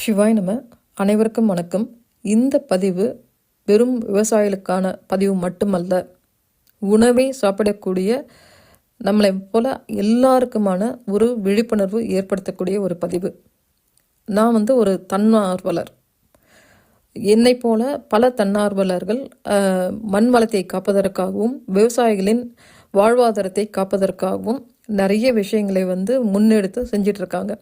சிவாய் நம. அனைவருக்கும் வணக்கம். இந்த பதிவு வெறும் விவசாயிகளுக்கான பதிவு மட்டுமல்ல, உணவை சாப்பிடக்கூடிய நம்மளை போல எல்லாருக்குமான ஒரு விழிப்புணர்வு ஏற்படுத்தக்கூடிய ஒரு பதிவு. நான் ஒரு தன்னார்வலர். என்னை போல பல தன்னார்வலர்கள் மண் வளத்தை காப்பதற்காகவும் விவசாயிகளின் வாழ்வாதாரத்தை காப்பதற்காகவும் நிறைய விஷயங்களை முன்னெடுத்து செஞ்சிட்ருக்காங்க.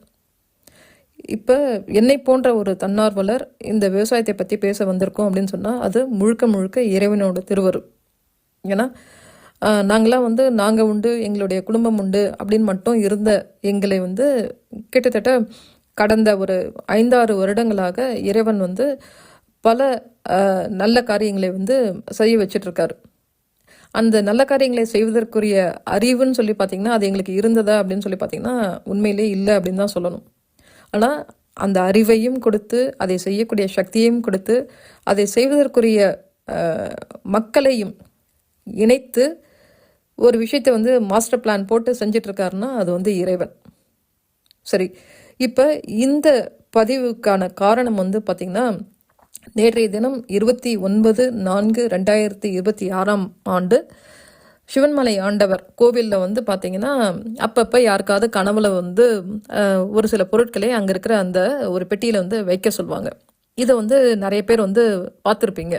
இப்போ என்னை போன்ற ஒரு தன்னார்வலர் இந்த விவசாயத்தை பற்றி பேச வந்திருக்கோம் அப்படின்னு சொன்னால் அது முழுக்க முழுக்க இறைவனோட திருவருள். ஏன்னா நாங்களாம் நாங்கள் உண்டு, எங்களுடைய குடும்பம் உண்டு அப்படின்னு மட்டும் இருந்த எங்களை கிட்டத்தட்ட கடந்த ஒரு 5-6 வருடங்களாக இறைவன் பல நல்ல காரியங்களை செய்ய வச்சிட்ருக்காரு. அந்த நல்ல காரியங்களை செய்வதற்குரிய அறிவுன்னு சொல்லி பார்த்திங்கன்னா அது எங்களுக்கு இருந்ததா அப்படின்னு சொல்லி பார்த்திங்கன்னா உண்மையிலே இல்லை அப்படின்னு தான் சொல்லணும். ஆனால் அந்த அறிவையும் கொடுத்து அதை செய்யக்கூடிய சக்தியையும் கொடுத்து அதை செய்வதற்குரிய மக்களையும் இணைத்து ஒரு விஷயத்தை மாஸ்டர் பிளான் போட்டு செஞ்சிட்ருக்காருன்னா அது இறைவன். சரி, இப்போ இந்த பதிவுக்கான காரணம் பார்த்திங்கன்னா நேற்றைய தினம் 29/4/2026 சிவன்மலை ஆண்டவர் கோவிலில் பார்த்திங்கன்னா அப்பப்போ யாருக்காவது கனவுல ஒரு சில பொருட்களை அங்கே இருக்கிற அந்த ஒரு பெட்டியில் வைக்க சொல்லுவாங்க. இதை நிறைய பேர் பார்த்துருப்பீங்க.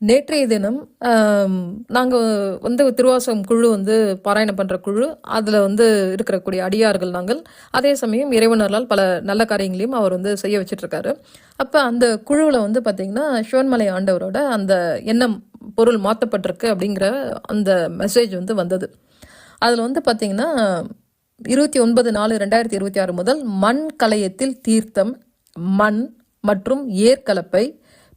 நேற்றைய தினம் நாங்கள் திருவாசகம் குழு பாராயணம் பண்ணுற குழு, அதில் இருக்கக்கூடிய அடியார்கள் நாங்கள். அதே சமயம் இறைவனர்களால் பல நல்ல காரியங்களையும் அவர் செய்ய வச்சிட்ருக்காரு. அப்போ அந்த குழுவில் பார்த்திங்கன்னா சிவன்மலை ஆண்டவரோட அந்த எண்ணம் பொருள் மாற்றப்பட்டிருக்கு அப்படிங்கிற அந்த மெசேஜ் வந்தது. அதில் பார்த்திங்கன்னா 29/4/2026 முதல் மண் கலயத்தில் தீர்த்தம், மண் மற்றும் ஏற்கலப்பை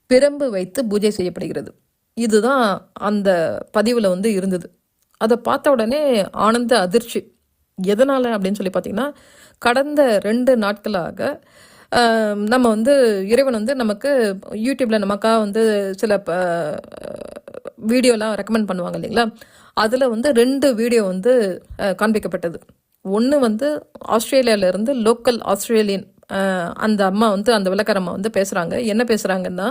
பிரம்பு வைத்து பூஜை செய்யப்படுகிறது. இதுதான் அந்த பதிவில் இருந்தது. அதை பார்த்த உடனே ஆனந்த அதிர்ச்சி. எதனால் அப்படின்னு சொல்லி பார்த்திங்கன்னா கடந்த 2 நாட்களாக நம்ம இறைவன் நமக்கு யூடியூப்பில் நமக்காக சில வீடியோலாம் ரெக்கமெண்ட் பண்ணுவாங்க இல்லைங்களா. அதில் 2 வீடியோ காண்பிக்கப்பட்டது. ஒன்று ஆஸ்திரேலியாவிலேருந்து லோக்கல் ஆஸ்திரேலியன் அந்த அம்மா அந்த விளக்கர அம்மா பேசுகிறாங்க. என்ன பேசுகிறாங்கன்னா,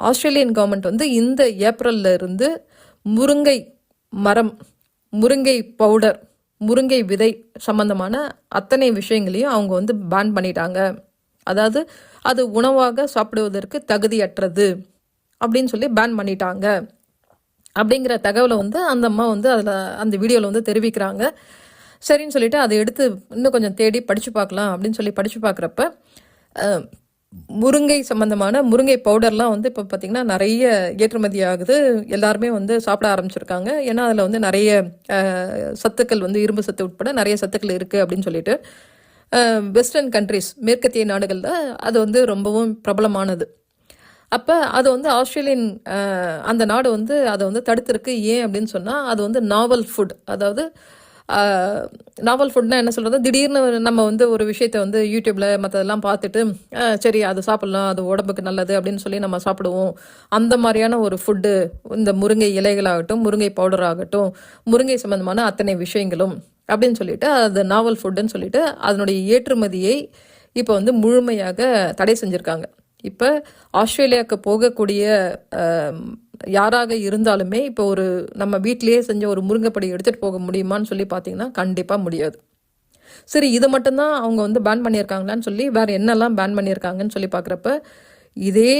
ஆஸ்திரேலியன் கவர்மெண்ட் இந்த ஏப்ரல்ல இருந்து முருங்கை மரம், முருங்கை பவுடர், முருங்கை விதை சம்பந்தமான அத்தனை விஷயங்களையும் அவங்க பேன் பண்ணிட்டாங்க. அதாவது அது உணவாக சாப்பிடுவதற்கு தகுதியற்றது அப்படின்னு சொல்லி பேன் பண்ணிட்டாங்க அப்படிங்கிற தகவலை அந்த அம்மா அதில் அந்த வீடியோவில் தெரிவிக்கிறாங்க. சரின்னு சொல்லிட்டு அதை எடுத்து இன்னும் கொஞ்சம் தேடி படித்து பார்க்கலாம் அப்படின்னு சொல்லி படித்து பார்க்குறப்ப முருங்கை சம்மந்தமான முருங்கை பவுடர்லாம் இப்போ பார்த்திங்கன்னா நிறைய ஏற்றுமதி ஆகுது. எல்லாருமே சாப்பிட ஆரம்பிச்சிருக்காங்க. ஏன்னா அதில் நிறைய சத்துக்கள் இரும்பு சத்து உட்பட நிறைய சத்துக்கள் இருக்குது அப்படின்னு சொல்லிட்டு வெஸ்டர்ன் கண்ட்ரிஸ், மேற்கத்திய நாடுகளில் அது ரொம்பவும் பிரபலமானது. அப்போ அது ஆஸ்திரேலியன் அந்த நாடு அதை தடுத்திருக்கு. ஏன் அப்படின்னு சொன்னால் அது நாவல் ஃபுட். அதாவது நாவல் ஃபுட்னா என்ன சொல்கிறது, திடீர்னு நம்ம ஒரு விஷயத்தை யூடியூப்பில் மற்றதெல்லாம் பார்த்துட்டு சரி அது சாப்பிட்லாம், அது உடம்புக்கு நல்லது அப்படின்னு சொல்லி நம்ம சாப்பிடுவோம். அந்த மாதிரியான ஒரு ஃபுட்டு இந்த முருங்கை இலைகளாகட்டும், முருங்கை பவுடர் ஆகட்டும், முருங்கை சம்மந்தமான அத்தனை விஷயங்களும் அப்படின்னு சொல்லிட்டு அது நாவல் ஃபுட்டுன்னு சொல்லிட்டு அதனுடைய ஏற்றுமதியை இப்போ முழுமையாக தடை செஞ்சுருக்காங்க. இப்போ ஆஸ்திரேலியாவுக்கு போகக்கூடிய யாராக இருந்தாலுமே இப்போ ஒரு நம்ம வீட்டிலேயே செஞ்ச ஒரு முருங்கைப்படி எடுத்துகிட்டு போக முடியுமான்னு சொல்லி பார்த்தீங்கன்னா கண்டிப்பாக முடியாது. சரி, இதை மட்டும்தான் அவங்க பேன் பண்ணியிருக்காங்களான்னு சொல்லி வேறு என்னெல்லாம் பேன் பண்ணியிருக்காங்கன்னு சொல்லி பார்க்குறப்ப இதே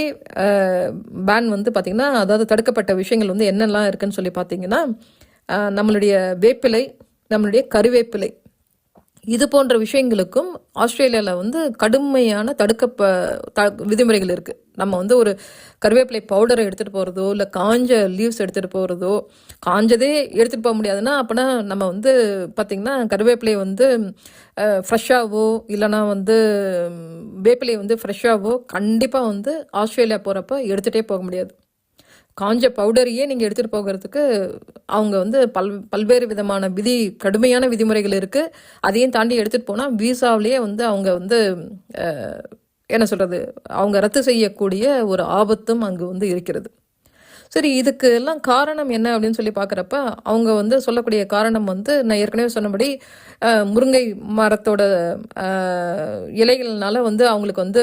பேன் பார்த்திங்கன்னா அதாவது தடுக்கப்பட்ட விஷயங்கள் என்னெல்லாம் இருக்குன்னு சொல்லி பார்த்தீங்கன்னா நம்மளுடைய வேப்பிலை, நம்மளுடைய கருவேப்பிலை, இது போன்ற விஷயங்களுக்கும் ஆஸ்திரேலியாவில் கடுமையான விதிமுறைகள் இருக்குது. நம்ம ஒரு கருவேப்பிலை பவுடரை எடுத்துகிட்டு போகிறதோ இல்லை காஞ்ச லீவ்ஸ் எடுத்துகிட்டு போகிறதோ, காஞ்சதே எடுத்துகிட்டு போக முடியாதுன்னா அப்போனா நம்ம பார்த்திங்கன்னா கருவேப்பிலையை ஃப்ரெஷ்ஷாகவோ இல்லைனா வேப்பிலையை ஃப்ரெஷ்ஷாகவோ கண்டிப்பாக ஆஸ்திரேலியா போகிறப்ப எடுத்துகிட்டே போக முடியாது. காஞ்ச பவுடரையே நீங்கள் எடுத்துகிட்டு போகிறதுக்கு அவங்க பல்வேறு விதமான கடுமையான விதிமுறைகள் இருக்குது. அதையும் தாண்டி எடுத்துகிட்டு போனால் வீசாவிலேயே அவங்க என்ன சொல்கிறது, அவங்க ரத்து செய்யக்கூடிய ஒரு ஆபத்தும் அங்கே இருக்கிறது. சரி, இதுக்கு எல்லாம் காரணம் என்ன அப்படின்னு சொல்லி பார்க்குறப்ப, அவங்க வந்து சொல்லக்கூடிய காரணம் வந்து நான் ஏற்கனவே சொன்னபடி முருங்கை மரத்தோட இலைகள்னால வந்து அவங்களுக்கு வந்து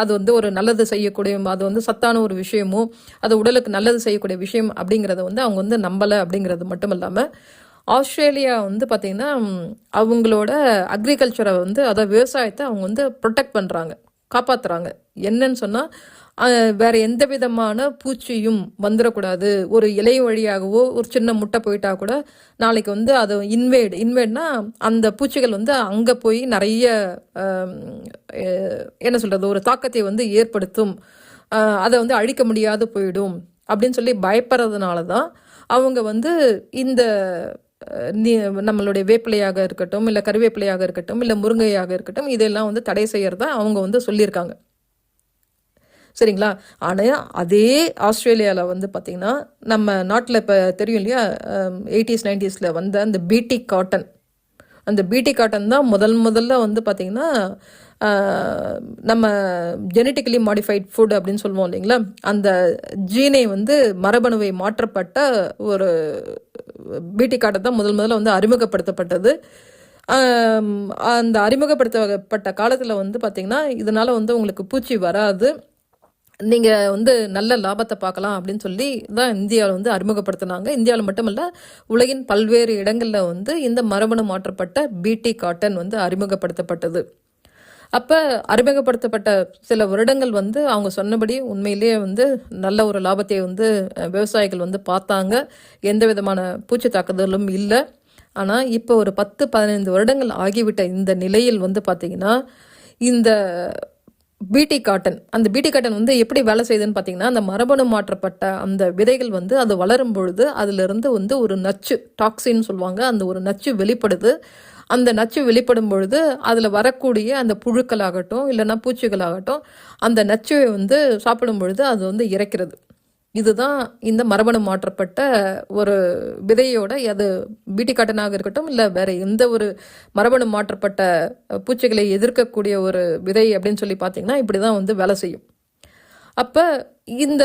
அது வந்து ஒரு நல்லது செய்யக்கூடிய, அது வந்து சத்தான ஒரு விஷயமும், அது உடலுக்கு நல்லது செய்யக்கூடிய விஷயம் அப்படிங்கிறத வந்து அவங்க வந்து நம்பலை. அப்படிங்கிறது மட்டும் இல்லாமல் ஆஸ்திரேலியா வந்து பார்த்திங்கன்னா அவங்களோட அக்ரிகல்ச்சரை வந்து, அதாவது விவசாயத்தை அவங்க வந்து ப்ரொடெக்ட் பண்ணுறாங்க, காப்பாற்றுறாங்க. என்னன்னு சொன்னால் வேற எந்த விதமான பூச்சியும் வந்துடக்கூடாது. ஒரு இலை வழியாகவோ ஒரு சின்ன முட்டை போயிட்டா கூட நாளைக்கு வந்து அது இன்வேட்னா அந்த பூச்சிகள் வந்து அங்கே போய் நிறைய என்ன சொல்கிறது, ஒரு தாக்கத்தை வந்து ஏற்படுத்தும், அதை வந்து அழிக்க முடியாது போயிடும் அப்படின்னு சொல்லி பயப்படுறதுனால தான் அவங்க வந்து இந்த நம்மளுடைய வேப்பிலையாக இருக்கட்டும், இல்லை கருவேப்பிலையாக இருக்கட்டும், இல்லை முருங்கையாக இருக்கட்டும், இதெல்லாம் வந்து தடை செய்யறதா அவங்க வந்து சொல்லியிருக்காங்க. சரிங்களா? ஆனால் அதே ஆஸ்திரேலியாவில் வந்து பார்த்திங்கன்னா நம்ம நாட்டில் இப்போ தெரியும் இல்லையா, 80s 90s வந்த அந்த பீட்டி காட்டன், அந்த பீட்டி காட்டன் தான் முதல்ல வந்து பார்த்திங்கன்னா நம்ம ஜெனட்டிக்கலி மாடிஃபைட் ஃபுட் அப்படின்னு சொல்லுவோம் இல்லைங்களா, அந்த ஜீனை வந்து மரபணுவை மாற்றப்பட்ட ஒரு பீட்டி காட்டன் தான் முதல்ல வந்து அறிமுகப்படுத்தப்பட்டது. அந்த அறிமுகப்படுத்தப்பட்ட காலத்தில் வந்து பார்த்திங்கன்னா இதனால் வந்து உங்களுக்கு பூச்சி வராது, நீங்கள் வந்து நல்ல லாபத்தை பார்க்கலாம் அப்படின்னு சொல்லி தான் இந்தியாவில் வந்து அறிமுகப்படுத்தினாங்க. இந்தியாவில் மட்டுமல்ல, உலகின் பல்வேறு இடங்களில் வந்து இந்த மரபணு மாற்றப்பட்ட பீட்டி காட்டன் வந்து அறிமுகப்படுத்தப்பட்டது. அப்போ அறிமுகப்படுத்தப்பட்ட சில வருடங்கள் வந்து அவங்க சொன்னபடி உண்மையிலேயே வந்து நல்ல ஒரு லாபத்தை வந்து விவசாயிகள் வந்து பார்த்தாங்க. எந்த விதமான பூச்சி தாக்குதலும் இல்லை. ஆனால் இப்போ ஒரு 10-15 வருடங்கள் ஆகிவிட்ட இந்த நிலையில் வந்து பார்த்திங்கன்னா இந்த பீட்டி காட்டன், அந்த பீட்டி காட்டன் வந்து எப்படி வேலை செய்யுதுன்னு பார்த்தீங்கன்னா, அந்த மரபணு மாற்றப்பட்ட அந்த விதைகள் வந்து அது வளரும் பொழுது அதிலிருந்து வந்து ஒரு நச்சு, டாக்ஸின்னு சொல்லுவாங்க, அந்த ஒரு நச்சு வெளிப்படுது. அந்த நச்சு வெளிப்படும் பொழுது அதில் வரக்கூடிய அந்த புழுக்களாகட்டும் இல்லைன்னா பூச்சிகளாகட்டும் அந்த நச்சுவை வந்து சாப்பிடும் பொழுது அது வந்து இறக்கிறது. இதுதான் இந்த மரபணு மாற்றப்பட்ட ஒரு விதையோட, அது பீட்டி காட்டனாக இருக்கட்டும் இல்லை வேற எந்த ஒரு மரபணு மாற்றப்பட்ட பூச்சிகளை எதிர்க்கக்கூடிய ஒரு விதை அப்படின்னு சொல்லி பார்த்தீங்கன்னா இப்படி தான் வந்து வேலை செய்யும். அப்போ இந்த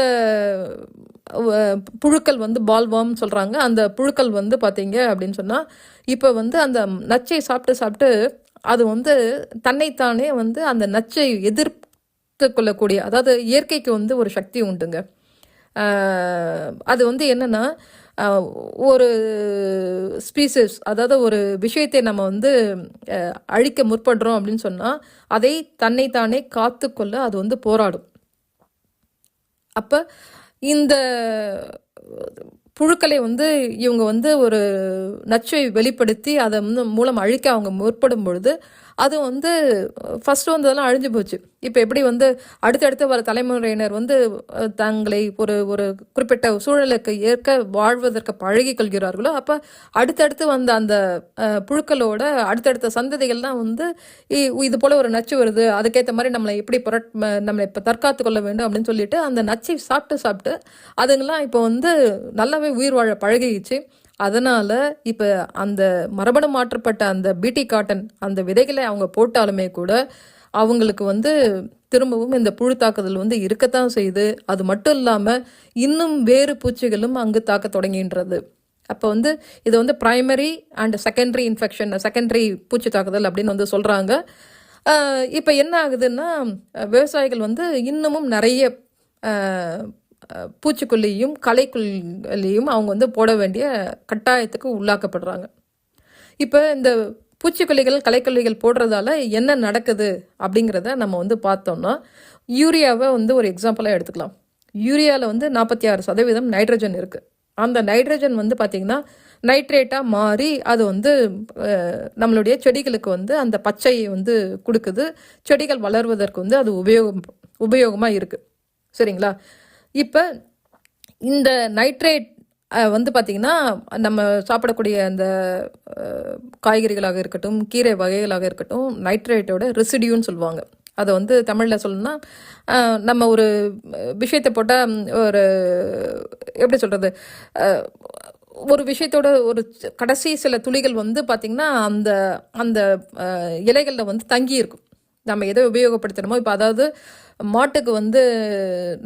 புழுக்கள் வந்து பால்வாம் சொல்கிறாங்க, அந்த புழுக்கள் வந்து பார்த்தீங்க அப்படின்னு சொன்னால் இப்போ வந்து அந்த நச்சை சாப்பிட்டு அது வந்து தன்னைத்தானே வந்து அந்த நச்சை எதிர்த்து கொள்ளக்கூடிய, அதாவது இயற்கைக்கு வந்து ஒரு சக்தி உண்டுங்க. அது வந்து என்னன்னா ஒரு ஸ்பீசிஸ், அதாவது ஒரு விஷயத்தை நம்ம வந்து அழிக்க முற்படுறோம் அப்படின்னு சொன்னால் அதை தன்னைத்தானே காத்துக்கொள்ள அது வந்து போராடும். அப்போ இந்த புழுக்களை வந்து இவங்க வந்து ஒரு நச்சை வெளிப்படுத்தி அதை வந்து மூலம் அழிக்க அவங்க முற்படும் பொழுது அது வந்து ஃபஸ்ட்டு வந்து அதெல்லாம் அழிஞ்சு போச்சு. இப்போ எப்படி வந்து அடுத்தடுத்து வர தலைமுறையினர் வந்து தங்களை ஒரு ஒரு குறிப்பிட்ட சூழலுக்கு ஏற்க வாழ்வதற்கு பழகி கொள்கிறார்களோ, அப்போ அடுத்தடுத்து வந்த அந்த புழுக்களோட அடுத்தடுத்த சந்ததிகள்லாம் வந்து இது போல் ஒரு நச்சு வருது, அதுக்கேற்ற மாதிரி நம்மளை எப்படி நம்மளை இப்போ தற்காத்து கொள்ள வேண்டும் அப்படின்னு சொல்லிட்டு அந்த நச்சை சாப்பிட்டு அதுங்கெல்லாம் இப்போ வந்து நல்லாவே உயிர் வாழ பழகிச்சு. அதனால் இப்போ அந்த மரபணு மாற்றப்பட்ட அந்த பீட்டி காட்டன் அந்த விதைகளை அவங்க போட்டாலுமே கூட அவங்களுக்கு வந்து திரும்பவும் இந்த புழு தாக்குதல் வந்து இருக்கத்தான் செய்யுது. அது மட்டும் இல்லாமல் இன்னும் வேறு பூச்சிகளும் அங்கு தாக்க தொடங்கின்றது. அப்போ வந்து இது வந்து primary and secondary infection, secondary பூச்சி தாக்குதல் அப்படின்னு வந்து சொல்கிறாங்க. இப்போ என்ன ஆகுதுன்னா விவசாயிகள் வந்து இன்னமும் நிறைய பூச்சிக்கொல்லியும் களைக்கொல்லியும் அவங்க வந்து போட வேண்டிய கட்டாயத்துக்கு உள்ளாக்கப்படுறாங்க. இப்போ இந்த பூச்சிக்கொல்லிகள் களைக்கொல்லிகள் போடுறதால என்ன நடக்குது அப்படிங்கிறத நம்ம வந்து பார்த்தோம்னா, யூரியாவை வந்து ஒரு எக்ஸாம்பிளாக எடுத்துக்கலாம். யூரியாவில் வந்து 46% நைட்ரஜன் இருக்குது. அந்த நைட்ரஜன் வந்து பார்த்திங்கன்னா நைட்ரேட்டாக மாறி அது வந்து நம்மளுடைய செடிகளுக்கு வந்து அந்த பச்சையை வந்து கொடுக்குது. செடிகள் வளர்வதற்கு வந்து அது உபயோகமாக இருக்குது. சரிங்களா? இப்போ இந்த நைட்ரேட் வந்து பார்த்திங்கன்னா நம்ம சாப்பிடக்கூடிய அந்த காய்கறிகளாக இருக்கட்டும், கீரை வகைகளாக இருக்கட்டும், நைட்ரேட்டோட ரெசிடியூன்னு சொல்லுவாங்க. அதை வந்து தமிழில் சொல்லணும்னா நம்ம ஒரு விஷயத்தை போட்டால் ஒரு எப்படி சொல்கிறது, ஒரு விஷயத்தோட ஒரு கடைசி சில துளிகள் வந்து பார்த்திங்கன்னா அந்த அந்த இலைகளில் வந்து தங்கி இருக்கும். நம்ம எதை உபயோகப்படுத்தணுமோ, இப்போ அதாவது மாட்டுக்கு வந்து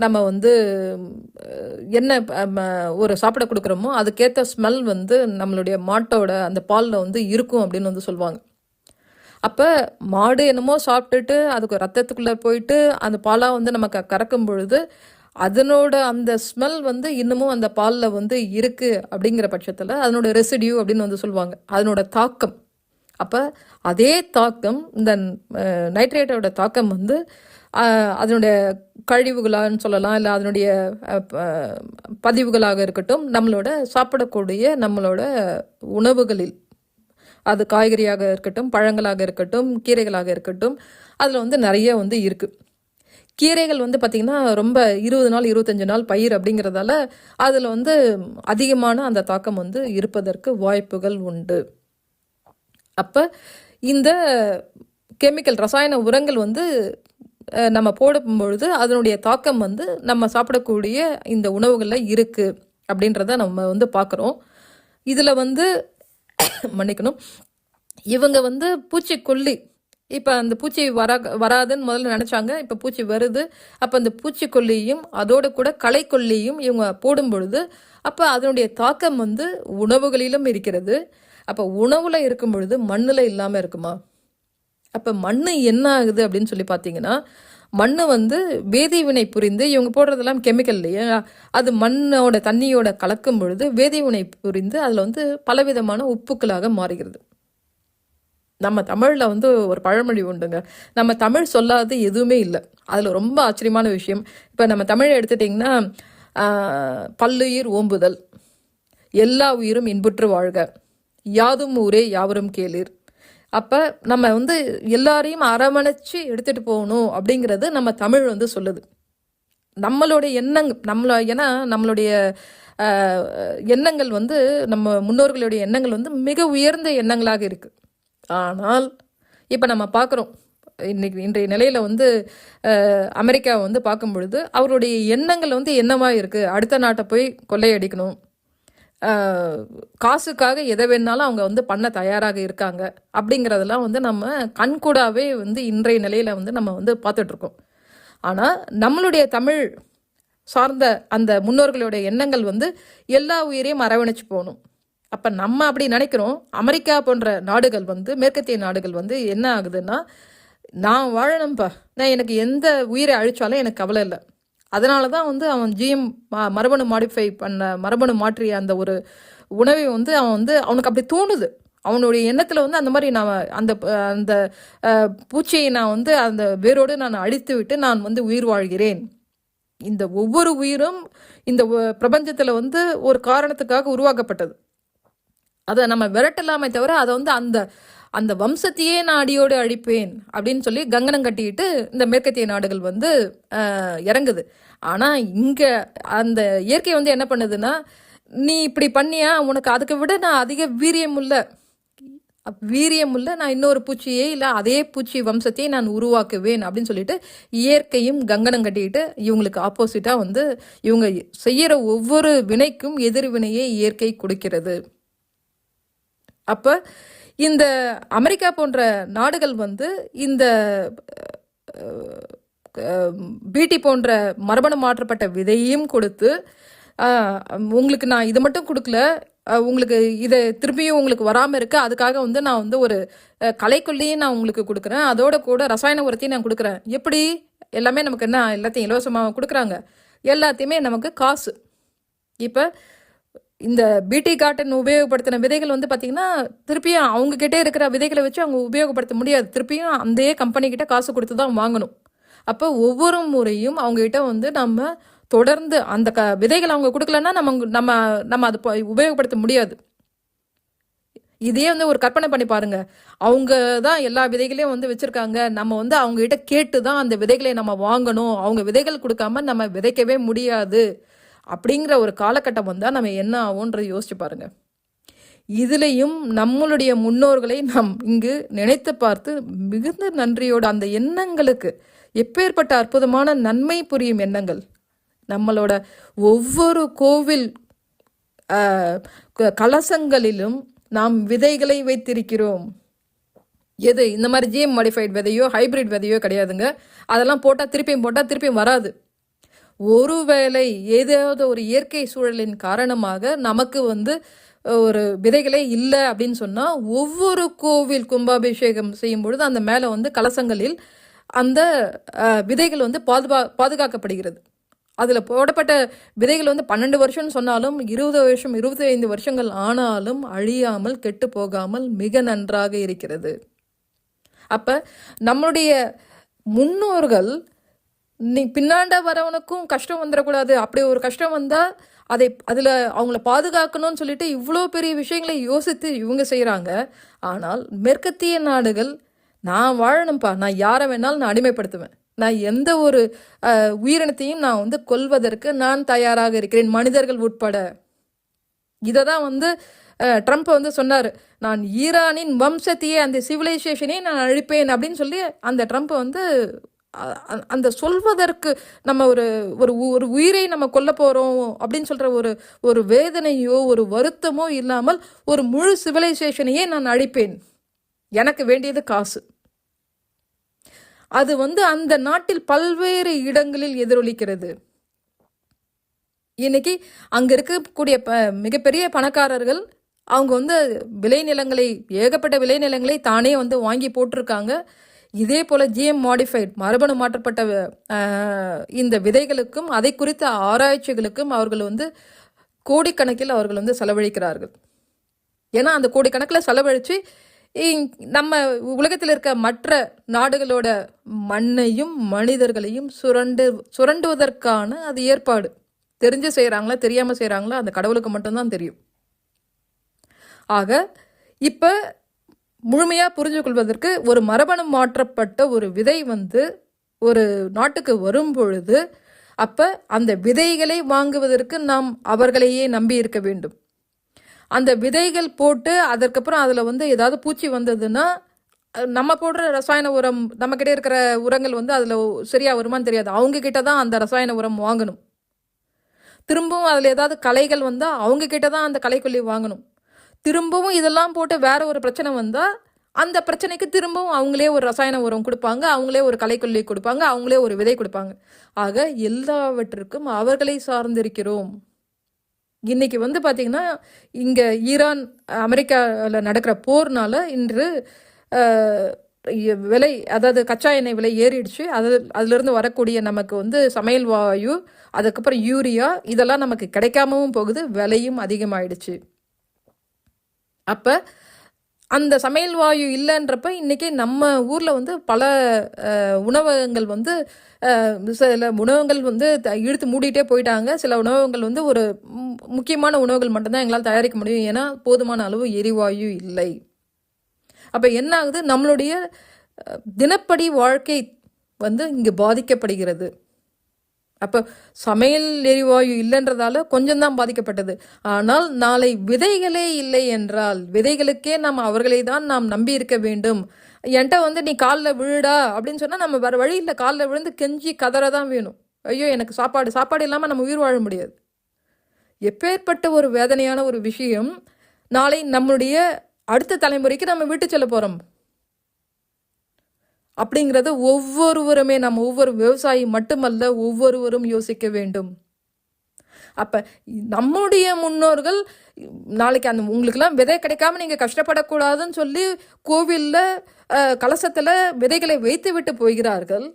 நம்ம வந்து என்ன ஒரு சாப்பிட கொடுக்குறோமோ அதுக்கேற்ற ஸ்மெல் வந்து நம்மளுடைய மாட்டோட அந்த பாலில் வந்து இருக்கும் அப்படின்னு வந்து சொல்லுவாங்க. அப்போ மாடு என்னமோ சாப்பிட்டுட்டு அதுக்கு ரத்தத்துக்குள்ளே போயிட்டு அந்த பாலாக வந்து நமக்கு கறக்கும் பொழுது அதனோட அந்த ஸ்மெல் வந்து இன்னமும் அந்த பாலில் வந்து இருக்குது அப்படிங்கிற பட்சத்தில் அதனோட ரெசிடியூ அப்படின்னு வந்து சொல்லுவாங்க, அதனோட தாக்கம். அப்போ அதே தாக்கம் இந்த நைட்ரேட்டோட தாக்கம் வந்து அதனுடைய கழிவுகளான்னு சொல்லலாம், இல்லை அதனுடைய பதிவுகளாக இருக்கட்டும், நம்மளோட சாப்பிடக்கூடிய நம்மளோட உணவுகளில், அது காய்கறியாக இருக்கட்டும், பழங்களாக இருக்கட்டும், கீரைகளாக இருக்கட்டும், அதில் வந்து நிறைய வந்து இருக்குது. கீரைகள் வந்து பார்த்திங்கன்னா ரொம்ப 20 நாள் 25 நாள் பயிர் அப்படிங்கிறதால அதில் வந்து அதிகமான அந்த தாக்கம் வந்து இருப்பதற்கு வாய்ப்புகள் உண்டு. அப்போ இந்த கெமிக்கல் ரசாயன உரங்கள் வந்து நம்ம போடும் பொழுது அதனுடைய தாக்கம் வந்து நம்ம சாப்பிடக்கூடிய இந்த உணவுகளில் இருக்குது அப்படின்றத நம்ம வந்து பார்க்குறோம். இதில் வந்து மன்னிக்கணும், இவங்க வந்து பூச்சிக்கொல்லி, இப்போ அந்த பூச்சி வராதுன்னு முதல்ல நினச்சாங்க, இப்போ பூச்சி வருது. அப்போ அந்த பூச்சிக்கொல்லியும் அதோட கூட களைக்கொல்லியும் இவங்க போடும் பொழுது அப்போ அதனுடைய தாக்கம் வந்து உணவுகளிலும் இருக்கிறது. அப்போ உணவில் இருக்கும் பொழுது மண்ணில் இல்லாமல் இருக்குமா? அப்போ மண் என்ன ஆகுது அப்படின்னு சொல்லி பார்த்தீங்கன்னா, மண் வந்து வேதிவினை புரிந்து, இவங்க போடுறதெல்லாம் கெமிக்கல் இல்லையா, அது மண்ணோட தண்ணியோட கலக்கும் பொழுது வேதிவினை புரிந்து அதில் வந்து பலவிதமான உப்புக்களாக மாறுகிறது. நம்ம தமிழில் வந்து ஒரு பழமொழி உண்டுங்க, நம்ம தமிழ் சொல்லாத எதுவுமே இல்லை. அதில் ரொம்ப ஆச்சரியமான விஷயம், இப்போ நம்ம தமிழை எடுத்துட்டிங்கன்னா, பல்லுயிர் ஓம்புதல், எல்லா உயிரும் இன்புற்று வாழ்க, யாதும் ஊரே யாவரும் கேளீர். அப்போ நம்ம வந்து எல்லாரையும் அரவணைச்சு எடுத்துகிட்டு போகணும் அப்படிங்கிறது நம்ம தமிழ் வந்து சொல்லுது. நம்மளுடைய எண்ணங்கள் ஏன்னா நம்மளுடைய எண்ணங்கள் வந்து நம்ம முன்னோர்களுடைய எண்ணங்கள் வந்து மிக உயர்ந்த எண்ணங்களாக இருக்குது. ஆனால் இப்போ நம்ம பார்க்குறோம், இன்றைய நிலையில் வந்து அமெரிக்காவை வந்து பார்க்கும் பொழுது அவருடைய எண்ணங்கள் வந்து என்னவா இருக்குது, அடுத்த நாட்டை போய் கொள்ளையடிக்கணும், காசுக்காக எதை வேணாலும் அவங்க வந்து பண்ண தயாராக இருக்காங்க அப்படிங்கிறதெல்லாம் வந்து நம்ம கண்கூடாவே வந்து இன்றைய நிலையில் வந்து நம்ம வந்து பார்த்துட்ருக்கோம். ஆனால் நம்மளுடைய தமிழ் சார்ந்த அந்த முன்னோர்களுடைய எண்ணங்கள் வந்து எல்லா உயிரையும் அரவணைச்சு போகணும். அப்போ நம்ம அப்படி நினைக்கிறோம். அமெரிக்கா போன்ற நாடுகள் வந்து, மேற்கத்திய நாடுகள் வந்து என்ன ஆகுதுன்னா, நான் வாழணும்ப்பா, நான் எனக்கு எந்த உயிரை அழிச்சாலும் எனக்கு கவலை இல்லை, அதனால தான் வந்து அவன் ஜிஎம் மரபணு மாடிஃபை மரபணு மாற்றிய அந்த ஒரு உணவை வந்து அவன் வந்து அவனுக்கு அப்படி தோணுது. அவனுடைய எண்ணத்தில் வந்து அந்த மாதிரி நான் அந்த அந்த பூச்சியை நான் வந்து அந்த வேரோடு நான் அழித்து விட்டு நான் வந்து உயிர் வாழ்கிறேன். இந்த ஒவ்வொரு உயிரும் இந்த பிரபஞ்சத்தில் வந்து ஒரு காரணத்துக்காக உருவாக்கப்பட்டது. அதை நம்ம விரட்டலாமே தவிர அதை வந்து அந்த அந்த வம்சத்தையே நான் அடியோடு அழிப்பேன் அப்படின்னு சொல்லி கங்கணம் கட்டிக்கிட்டு இந்த மேற்கத்திய நாடுகள் வந்து இறங்குது. ஆனால் இங்கே அந்த இயற்கை வந்து என்ன பண்ணுதுன்னா, நீ இப்படி பண்ணியா, உனக்கு அதுக்கு விட நான் அதிக வீரியமுள்ள நான் இன்னொரு பூச்சியே இல்லை அதே பூச்சி வம்சத்தையே நான் உருவாக்குவேன் அப்படின்னு சொல்லிட்டு இயற்கையும் கங்கணம் கட்டிக்கிட்டு இவங்களுக்கு ஆப்போசிட்டாக வந்து இவங்க செய்கிற ஒவ்வொரு வினைக்கும் எதிர்வினையே இயற்கை கொடுக்கிறது. அப்போ இந்த அமெரிக்கா போன்ற நாடுகள் வந்து இந்த பிடி போன்ற மரபணு மாற்றப்பட்ட விதையும் கொடுத்து, உங்களுக்கு நான் இதை மட்டும் கொடுக்கல, உங்களுக்கு இதை திரும்பியும் உங்களுக்கு வராமல் இருக்கு, அதுக்காக வந்து நான் வந்து ஒரு களைக்கொல்லியும் நான் உங்களுக்கு கொடுக்குறேன், அதோட கூட ரசாயன உரத்தையும் நான் கொடுக்குறேன். எப்படி எல்லாமே நமக்கு என்ன, எல்லாத்தையும் இலவசமாக கொடுக்குறாங்க, எல்லாத்தையுமே நமக்கு காசு. இப்போ இந்த பிடி காட்டன் உபயோகப்படுத்தின விதைகள் வந்து பார்த்திங்கன்னா திருப்பியும் அவங்கக்கிட்டே இருக்கிற விதைகளை வச்சு அவங்க உபயோகப்படுத்த முடியாது, திருப்பியும் அந்த கம்பெனிக்கிட்ட காசு கொடுத்து தான் வாங்கணும். அப்போ ஒவ்வொரு முறையும் அவங்ககிட்ட வந்து நம்ம தொடர்ந்து அந்த விதைகள் அவங்க கொடுக்கலன்னா நம்ம நம்ம அதை உபயோகப்படுத்த முடியாது. இதே வந்து ஒரு கற்பனை பண்ணி பாருங்க, அவங்க தான் எல்லா விதைகளையும் வந்து வச்சுருக்காங்க, நம்ம வந்து அவங்ககிட்ட கேட்டு தான் அந்த விதைகளை நம்ம வாங்கணும், அவங்க விதைகள் கொடுக்காம நம்ம விதைக்கவே முடியாது அப்படிங்கிற ஒரு காலகட்டம் வந்தால் நம்ம என்ன ஆகும்ன்றது யோசிச்சு பாருங்க. இதுலேயும் நம்மளுடைய முன்னோர்களை நாம் இங்கு நினைத்து பார்த்து மிகுந்த நன்றியோடு, அந்த எண்ணங்களுக்கு எப்பேற்பட்ட அற்புதமான நன்மை புரியும் எண்ணங்கள். நம்மளோட ஒவ்வொரு கோவில் கலசங்களிலும் நாம் விதைகளை வைத்திருக்கிறோம். எது இந்த மாதிரி ஜிஎம் மாடிஃபைட் விதையோ ஹைபிரிட் விதையோ கிடையாதுங்க. அதெல்லாம் போட்டால் திருப்பியும் வராது. ஒருவேளை ஏதாவது ஒரு இயற்கை சூழலின் காரணமாக நமக்கு வந்து ஒரு விதைகளே இல்லை அப்படின்னு சொன்னால், ஒவ்வொரு கோவில் கும்பாபிஷேகம் செய்யும் பொழுது அந்த மேலே வந்து கலசங்களில் அந்த விதைகள் வந்து பாதுகாக்கப்படுகிறது. அதில் போடப்பட்ட விதைகள் வந்து 12 வருஷம்னு சொன்னாலும் 20 வருஷம் 25 வருஷங்கள் ஆனாலும் அழியாமல் கெட்டு போகாமல் மிக நன்றாக இருக்கிறது. அப்போ நம்முடைய முன்னோர்கள் நீ பின்னாண்ட வரவனுக்கும் கஷ்டம் வந்துடக்கூடாது, அப்படி ஒரு கஷ்டம் வந்தால் அதில் அவங்கள பாதுகாக்கணும்னு சொல்லிட்டு இவ்வளோ பெரிய விஷயங்களை யோசித்து இவங்க செய்கிறாங்க. ஆனால் மேற்கத்திய நாடுகள், நான் வாழணும்ப்பா, நான் யாரை வேணாலும் நான் அடிமைப்படுத்துவேன், நான் எந்த ஒரு உயிரினத்தையும் நான் வந்து கொல்வதற்கு நான் தயாராக இருக்கிறேன், மனிதர்கள் உட்பட. இதை தான் வந்து ட்ரம்ப் வந்து சொன்னார், நான் ஈரானின் வம்சத்தையே அந்த சிவிலைசேஷனே நான் அழிப்பேன் அப்படின்னு சொல்லி அந்த ட்ரம்ப் வந்து அந்த சொல்வதற்கு நம்ம ஒரு ஒரு உயிரை நம்ம கொல்ல போகிறோம் அப்படின்னு சொல்கிற ஒரு வேதனையோ ஒரு வருத்தமோ இல்லாமல் ஒரு முழு சிவிலைசேஷனையே நான் அழிப்பேன், எனக்கு வேண்டியது காசு. அது வந்து அந்த நாட்டில் பல்வேறு இடங்களில் எதிரொலிக்கிறது. இன்னைக்கு அங்கே இருக்கக்கூடிய மிகப்பெரிய பணக்காரர்கள் அவங்க வந்து விளைநிலங்களை, ஏகப்பட்ட விளைநிலங்களை தானே வந்து வாங்கி போட்டிருக்காங்க. இதே போல் ஜிஎம் மாடிஃபைட் மரபணு மாற்றப்பட்ட இந்த விதைகளுக்கும் அதை குறித்த ஆராய்ச்சிகளுக்கும் அவர்கள் வந்து கோடிக்கணக்கில் அவர்கள் வந்து செலவழிக்கிறார்கள். ஏன்னா அந்த கோடிக்கணக்கில் செலவழித்து நம்ம உலகத்தில் இருக்க மற்ற நாடுகளோட மண்ணையும் மனிதர்களையும் சுரண்டுவதற்கான அது ஏற்பாடு. தெரிஞ்சு செய்கிறாங்களா தெரியாமல் செய்கிறாங்களா அந்த கடவுளுக்கு மட்டும்தான் தெரியும். ஆக இப்போ முழுமையாக புரிஞ்சு கொள்வதற்கு ஒரு மரபணு மாற்றப்பட்ட ஒரு விதை வந்து ஒரு நாட்டுக்கு வரும் பொழுது அப்போ அந்த விதைகளை வாங்குவதற்கு நாம் அவர்களையே நம்பி இருக்க வேண்டும். அந்த விதைகள் போட்டு அதற்கப்புறம் அதில் வந்து ஏதாவது பூச்சி வந்ததுன்னா நம்ம போடுற ரசாயன உரம், நம்மக்கிட்ட இருக்கிற உரங்கள் வந்து அதில் சரியாக வருமானு தெரியாது, அவங்கக்கிட்ட தான் அந்த ரசாயன உரம் வாங்கணும். திரும்பவும் அதில் ஏதாவது களைகள் வந்தால் அவங்கக்கிட்ட தான் அந்த களைக்கொல்லி வாங்கணும். திரும்பவும் இதெல்லாம் போட்டு வேற ஒரு பிரச்சனை வந்தால் அந்த பிரச்சனைக்கு திரும்பவும் அவங்களே ஒரு ரசாயன உரம் கொடுப்பாங்க, அவங்களே ஒரு களைக்கொல்லி கொடுப்பாங்க, அவங்களே ஒரு விதை கொடுப்பாங்க. ஆக எல்லாவற்றிற்கும் அவர்களை சார்ந்திருக்கிறோம். இன்னைக்கு வந்து பார்த்திங்கன்னா இங்கே ஈரான் அமெரிக்காவில் நடக்கிற போர்னால இன்று விலை, அதாவது கச்சா எண்ணெய் விலை ஏறிடுச்சு. அதிலிருந்து வரக்கூடிய நமக்கு வந்து சமையல் வாயு, அதுக்கப்புறம் யூரியா, இதெல்லாம் நமக்கு கிடைக்காமவும் போகுது, விலையும் அதிகமாயிடுச்சு. அப்போ அந்த சமையல் வாயு இல்லைன்றப்ப இன்றைக்கி நம்ம ஊரில் வந்து பல உணவகங்கள் வந்து சில உணவகங்கள் வந்து இழுத்து மூடிட்டே போயிட்டாங்க. சில உணவகங்கள் வந்து ஒரு முக்கியமான உணவுகள் மட்டும்தான் எங்களால் தயாரிக்க முடியும், ஏன்னா போதுமான அளவு எரிவாயு இல்லை. அப்போ என்ன ஆகுது, நம்மளுடைய தினப்படி வாழ்க்கை வந்து இங்கே பாதிக்கப்படுகிறது. அப்போ சமையல் எரிவாயு இல்லைன்றதால கொஞ்சம்தான் பாதிக்கப்பட்டது. ஆனால் நாளை விதைகளே இல்லை என்றால் விதைகளுக்கே நாம் அவர்களை தான் நாம் நம்பி இருக்க வேண்டும். என்கிட்ட வந்து நீ காலில் விழுடா அப்படின்னு சொன்னால் நம்ம வேறு வழி இல்லை, காலில் விழுந்து கெஞ்சி கதற தான் வேணும். ஐயோ எனக்கு சாப்பாடு இல்லாமல் நம்ம உயிர் வாழ முடியாது. எப்பேற்பட்ட ஒரு வேதனையான ஒரு விஷயம். நாளை நம்மளுடைய அடுத்த தலைமுறைக்கு நம்ம விட்டு செல்ல போகிறோம் அப்படிங்கிறது ஒவ்வொருவருமே, நம்ம ஒவ்வொரு விவசாயி மட்டுமல்ல, ஒவ்வொருவரும் யோசிக்க வேண்டும். அப்போ நம்முடைய முன்னோர்கள் நாளைக்கு அந்த உங்களுக்கெல்லாம் விதை கிடைக்காம நீங்கள் கஷ்டப்படக்கூடாதுன்னு சொல்லி கோவிலில் கலசத்தில் விதைகளை வைத்து விட்டு போகிறார்கள்.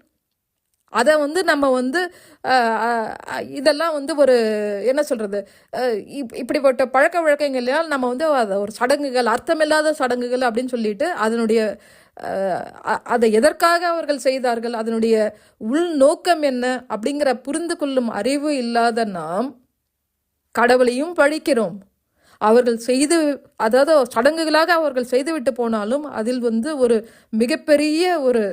அதை வந்து நம்ம வந்து இதெல்லாம் வந்து ஒரு என்ன சொல்கிறது, இப்படிப்பட்ட பழக்க வழக்கங்களால் நம்ம வந்து அதை ஒரு சடங்குகள், அர்த்தமில்லாத சடங்குகள் அப்படின்னு சொல்லிட்டு அதனுடைய அதை எதற்காக அவர்கள் செய்தார்கள், அதனுடைய உள்நோக்கம் என்ன அப்படிங்கிற புரிந்து கொள்ளும் அறிவு இல்லாத நாம் கடவுளையும் பழிக்கிறோம். அவர்கள் அதாவது சடங்குகளாக அவர்கள் செய்துவிட்டு போனாலும் அதில் வந்து ஒரு மிகப்பெரிய ஒரு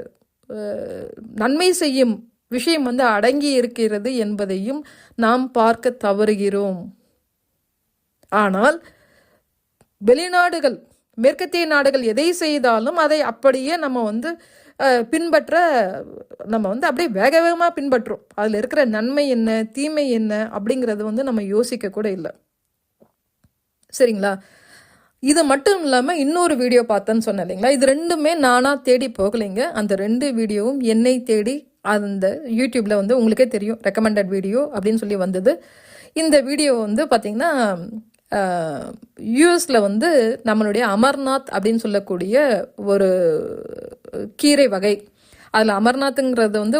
நன்மை செய்யும் விஷயம் வந்து அடங்கி இருக்கிறது என்பதையும் நாம் பார்க்க தவறுகிறோம். ஆனால் வெளிநாடுகள், மேற்கத்திய நாடுகள் எதை செய்தாலும் அதை அப்படியே நம்ம வந்து பின்பற்ற நம்ம வந்து அப்படியே வேக வேகமாக பின்பற்றுறோம். அதில் இருக்கிற நன்மை என்ன தீமை என்ன அப்படிங்கிறது வந்து நம்ம யோசிக்க கூட இல்லை. சரிங்களா? இது மட்டும் இல்லாமல் இன்னொரு வீடியோ பார்த்தேன்னு சொன்னேன் இல்லைங்களா, இது ரெண்டுமே நானாக தேடி போகலைங்க. அந்த 2 வீடியோவும் என்னை தேடி அந்த யூடியூப்பில் வந்து உங்களுக்கே தெரியும் ரெக்கமெண்டட் வீடியோ அப்படின்னு சொல்லி வந்தது. இந்த வீடியோ வந்து பார்த்திங்கன்னா யூஎஸில் வந்து நம்மளுடைய அமர்நாத் அப்படின்னு சொல்லக்கூடிய ஒரு கீரை வகை. அதில் அமர்நாத்துங்கிறது வந்து